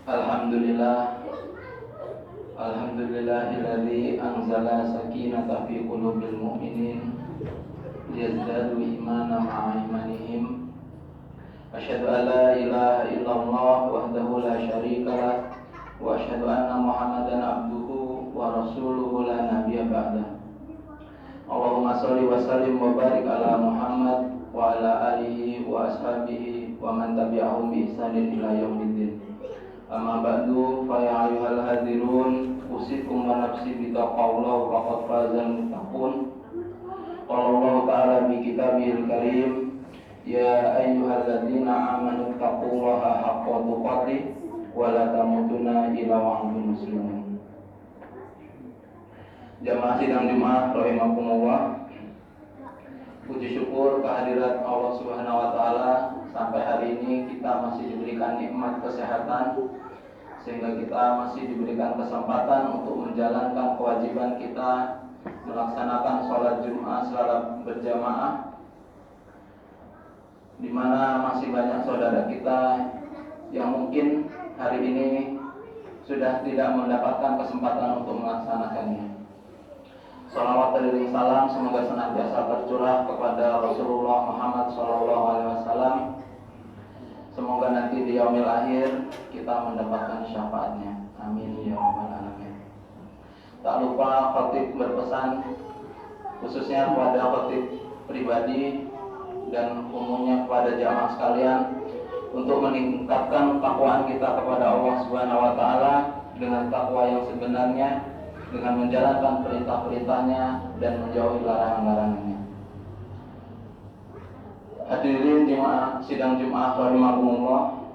Alhamdulillah, alhamdulillahilladzi anzala sakinata fi qulubil mu'minin liyazdadu imanan ma'a imanihim. Asyhadu an la ilaha illallah wahdahu la syarikalah wa asyhadu anna Muhammadan abduhu wa rasuluhu la nabiyya ba'dah. Allahumma shalli wa sallim wa barik ala Muhammad wa ala alihi wa ashabihi wa man tabi'ahum bi ihsanin ila yaumiddin. Amma ba'du fa ya ayyuhal hadirun usikum wa nafsi bi taqwallah faqad fazal muttaqun. Qala Allah ta'ala bi kitabihil karim ya ayyuhalladzina amanu taqullaha haqqa tuqatih wa la tamutunna illa wa antum muslimun. Jamaah sidang Jumat rahimakumullah. Puji syukur kehadirat Allah Subhanahu wa taala, sampai hari ini kita masih diberikan nikmat kesehatan sehingga kita masih diberikan kesempatan untuk menjalankan kewajiban kita melaksanakan sholat Jumat secara berjamaah, di mana masih banyak saudara kita yang mungkin hari ini sudah tidak mendapatkan kesempatan untuk melaksanakannya. Salawat dan salam semoga senantiasa tercurah kepada Rasulullah Muhammad SAW. Semoga nanti di yaumil akhir kita mendapatkan syafaatnya. Amin ya rabbal alamin. Tak lupa khatib berpesan khususnya kepada khatib pribadi dan umumnya kepada jamaah sekalian untuk meningkatkan takwaan kita kepada Allah Subhanahu wa taala dengan takwa yang sebenarnya, dengan menjalankan perintah-perintahnya dan menjauhi larangan-larangannya. Hadirin jemaah sidang Jumat rahimakumullah.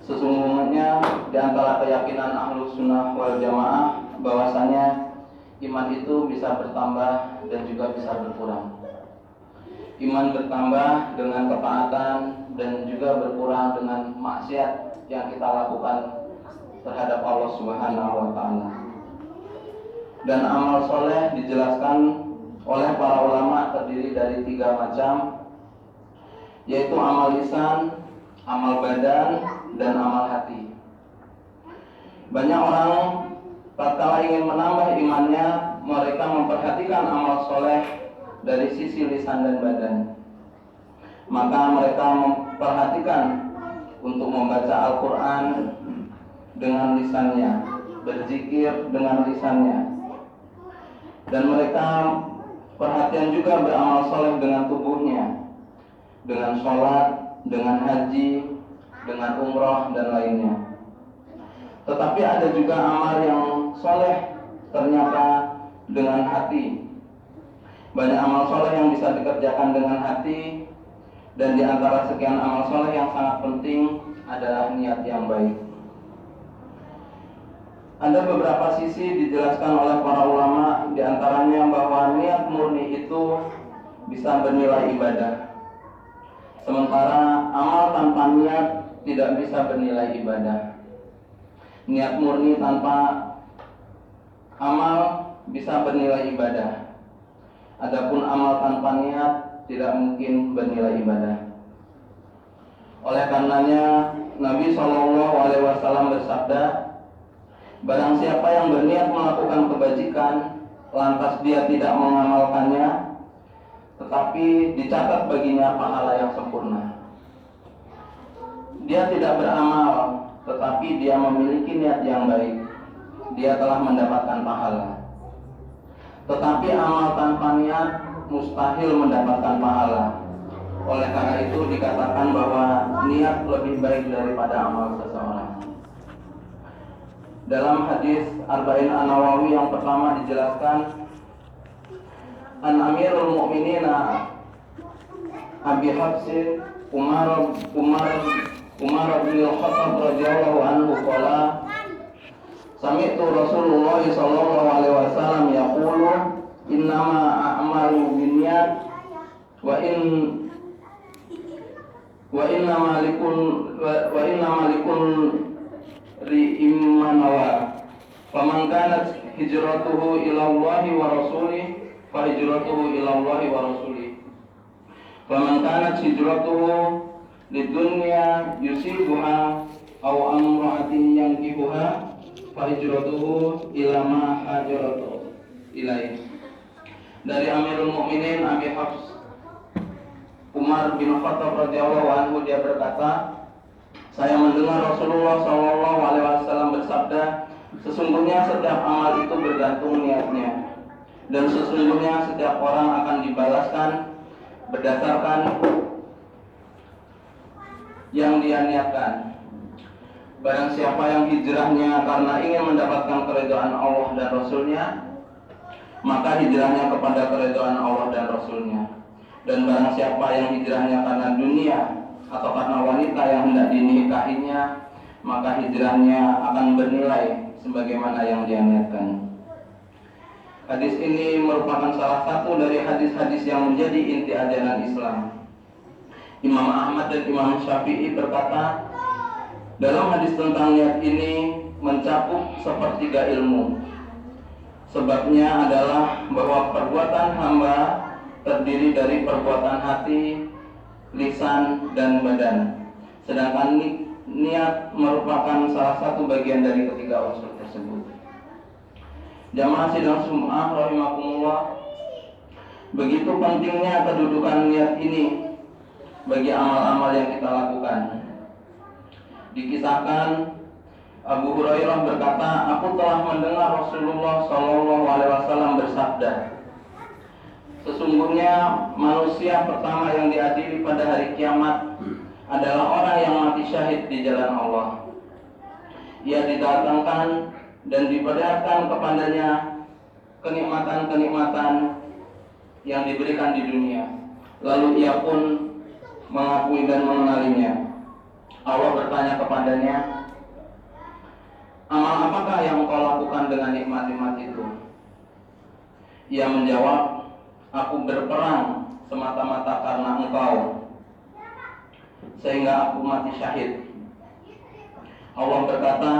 Sesungguhnya di antara keyakinan Ahlus Sunnah wal Jamaah bahwasanya iman itu bisa bertambah dan juga bisa berkurang. Iman bertambah dengan ketaatan dan juga berkurang dengan maksiat yang kita lakukan terhadap Allah Subhanahu wa taala. Dan amal soleh dijelaskan oleh para ulama terdiri dari 3 macam, yaitu amal lisan, amal badan, dan amal hati. Banyak orang tatkala ingin menambah imannya, mereka memperhatikan amal soleh dari sisi lisan dan badan. Maka mereka memperhatikan untuk membaca Al-Quran dengan lisannya, berzikir dengan lisannya. Dan mereka perhatian juga beramal soleh dengan tubuhnya, dengan sholat, dengan haji, dengan umrah dan lainnya. Tetapi ada juga amal yang soleh ternyata dengan hati. Banyak amal soleh yang bisa dikerjakan dengan hati, dan di antara sekian amal soleh yang sangat penting adalah niat yang baik. Ada beberapa sisi dijelaskan oleh para ulama, di antaranya bahwa niat murni itu bisa bernilai ibadah. Sementara amal tanpa niat tidak bisa bernilai ibadah. Niat murni tanpa amal bisa bernilai ibadah. Adapun amal tanpa niat tidak mungkin bernilai ibadah. Oleh karenanya Nabi SAW bersabda, barang siapa yang berniat melakukan kebajikan, lantas dia tidak mengamalkannya, tetapi dicatat baginya pahala yang sempurna. Dia tidak beramal, tetapi dia memiliki niat yang baik, dia telah mendapatkan pahala. Tetapi amal tanpa niat mustahil mendapatkan pahala. Oleh karena itu dikatakan bahwa niat lebih baik daripada amal seseorang. Dalam hadis Arba'in An-Nawawi yang pertama dijelaskan, An Amirul Mu'minin Abi Hafsin Umar bin Al-Khattab radhiyallahu anhu qala sami'tu Rasulullah sallallahu alaihi wasallam yaqulu innama a'malu binniyat wa innama likun ri'imanawa faman kanat hijratuhu ila Allahi wa rasulih fa hijratuhu ila Allahi wa rasulih faman kanat hijratuhu lidunya yusibuha aw amra'atin yankihuha fa hijratuhu ila ma hajaratu ilaih. Dari Amirul Mukminin Abi Hafs Umar bin Khattab radhiyallahu anhu, dia berkata, saya mendengar Rasulullah sallallahu alaihi wasallam bersabda, sesungguhnya setiap amal itu bergantung niatnya, dan sesungguhnya setiap orang akan dibalaskan berdasarkan yang dia niatkan. Barang siapa yang hijrahnya karena ingin mendapatkan keridhaan Allah dan Rasulnya, maka hijrahnya kepada keridhaan Allah dan Rasulnya. Dan barang siapa yang hijrahnya karena dunia atau karena wanita yang hendak dinikahinya, maka hijrahnya akan bernilai sebagaimana yang dia niatkan. Hadis ini merupakan salah satu dari hadis-hadis yang menjadi inti ajaran Islam. Imam Ahmad dan Imam Syafi'i berkata, dalam hadis tentang niat ini mencakup sepertiga ilmu. Sebabnya adalah bahwa perbuatan hamba terdiri dari perbuatan hati, lisan, dan badan. Sedangkan niat merupakan salah satu bagian dari ketiga unsur tersebut. Jamaah sidang Jum'ah rahimakumullah, begitu pentingnya kedudukan niat ini bagi amal-amal yang kita lakukan. Dikisahkan Abu Hurairah berkata, aku telah mendengar Rasulullah sallallahu alaihi wasallam bersabda, sesungguhnya manusia pertama yang diadili pada hari kiamat adalah orang yang mati syahid di jalan Allah. Ia didatangkan dan diperlihatkan kepadanya kenikmatan-kenikmatan yang diberikan di dunia. Lalu ia pun mengakui dan mengenalinya. Allah bertanya kepadanya, amal apakah yang engkau lakukan dengan nikmat-nikmat itu? Ia menjawab, aku berperang semata-mata karena engkau, sehingga aku mati syahid. Allah berkata,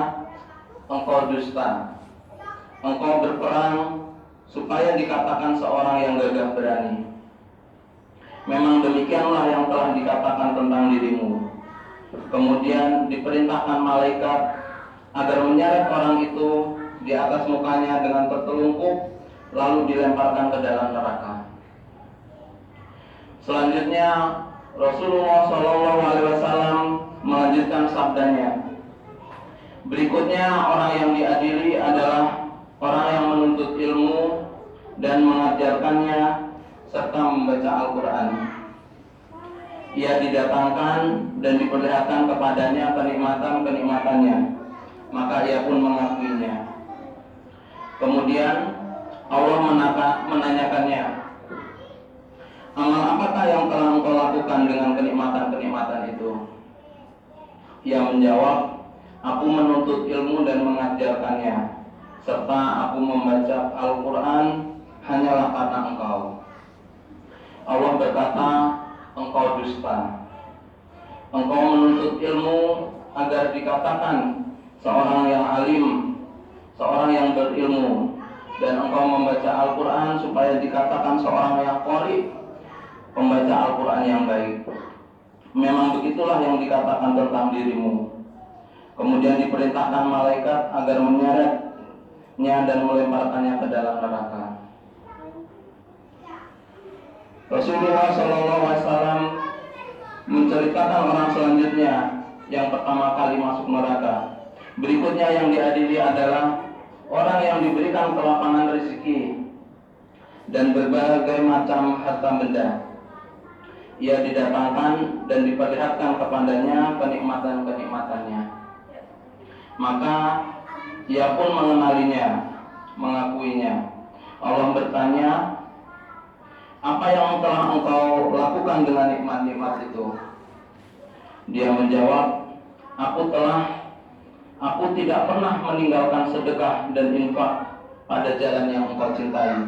engkau dusta. Engkau berperang supaya dikatakan seorang yang gagah berani. Memang demikianlah yang telah dikatakan tentang dirimu. Kemudian diperintahkan malaikat agar menyeret orang itu di atas mukanya dengan tertelungkup, lalu dilemparkan ke dalam neraka. Selanjutnya Rasulullah SAW melanjutkan sabdanya. Berikutnya orang yang diadili adalah orang yang menuntut ilmu dan mengajarkannya serta membaca Al-Quran. Ia didatangkan dan diperlihatkan kepadanya kenikmatan-kenikmatannya, maka ia pun mengakuinya. Kemudian Allah menanyakannya, amal apakah yang telah engkau lakukan dengan kenikmatan-kenikmatan itu? Ia menjawab, aku menuntut ilmu dan mengajarkannya, serta aku membaca Al-Quran hanyalah karena engkau. Allah berkata, engkau dusta. Engkau menuntut ilmu agar dikatakan seorang yang alim, seorang yang berilmu, dan engkau membaca Al-Quran supaya dikatakan seorang yang qari, pembaca Al-Quran yang baik. Memang begitulah yang dikatakan tentang dirimu. Kemudian diperintahkan malaikat agar menyeretnya dan melemparkannya ke dalam neraka. Rasulullah SAW menceritakan orang selanjutnya yang pertama kali masuk neraka. Berikutnya yang diadili adalah orang yang diberikan kelapangan rezeki dan berbagai macam harta benda. Ia didatangkan dan diperlihatkan kepadanya kenikmatan-kenikmatannya. Maka ia pun mengenalinya, mengakuinya. Allah bertanya, apa yang telah engkau lakukan dengan nikmat-nikmat itu? Dia menjawab, aku tidak pernah meninggalkan sedekah dan infak pada jalan yang engkau cintai,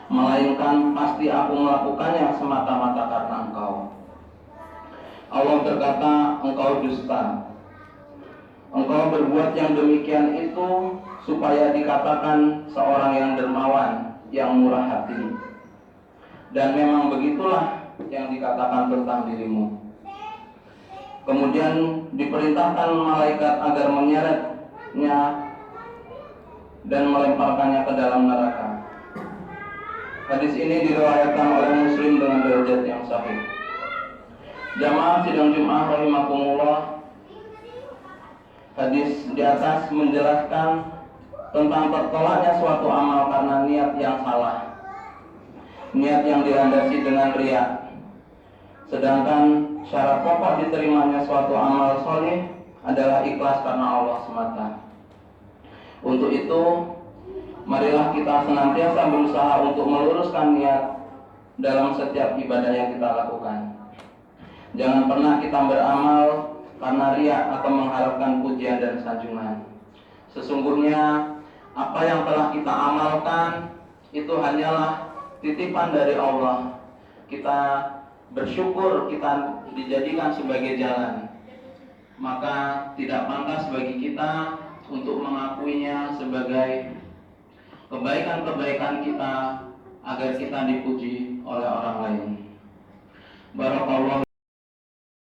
melainkan pasti aku melakukannya semata-mata karena engkau. Allah berkata, engkau dusta. Engkau berbuat yang demikian itu supaya dikatakan seorang yang dermawan, yang murah hati. Dan memang begitulah yang dikatakan tentang dirimu. Kemudian diperintahkan malaikat agar menyeretnya dan melemparkannya ke dalam neraka. Hadis ini diriwayatkan oleh Muslim dengan derajat yang sahih. Jamaah sidang Jumat rahimakumullah, hadis di atas menjelaskan tentang tertolaknya suatu amal karena niat yang salah, niat yang dilandasi dengan riya. Sedangkan syarat pokok diterimanya suatu amal soleh adalah ikhlas karena Allah semata. Untuk itu, marilah kita senantiasa berusaha untuk meluruskan niat dalam setiap ibadah yang kita lakukan. Jangan pernah kita beramal karena riya atau mengharapkan pujian dan sanjungan. Sesungguhnya apa yang telah kita amalkan itu hanyalah titipan dari Allah. Kita bersyukur kita dijadikan sebagai jalan, maka tidak pantas bagi kita untuk mengakuinya sebagai kebaikan-kebaikan kita agar kita dipuji oleh orang lain. Barakallahu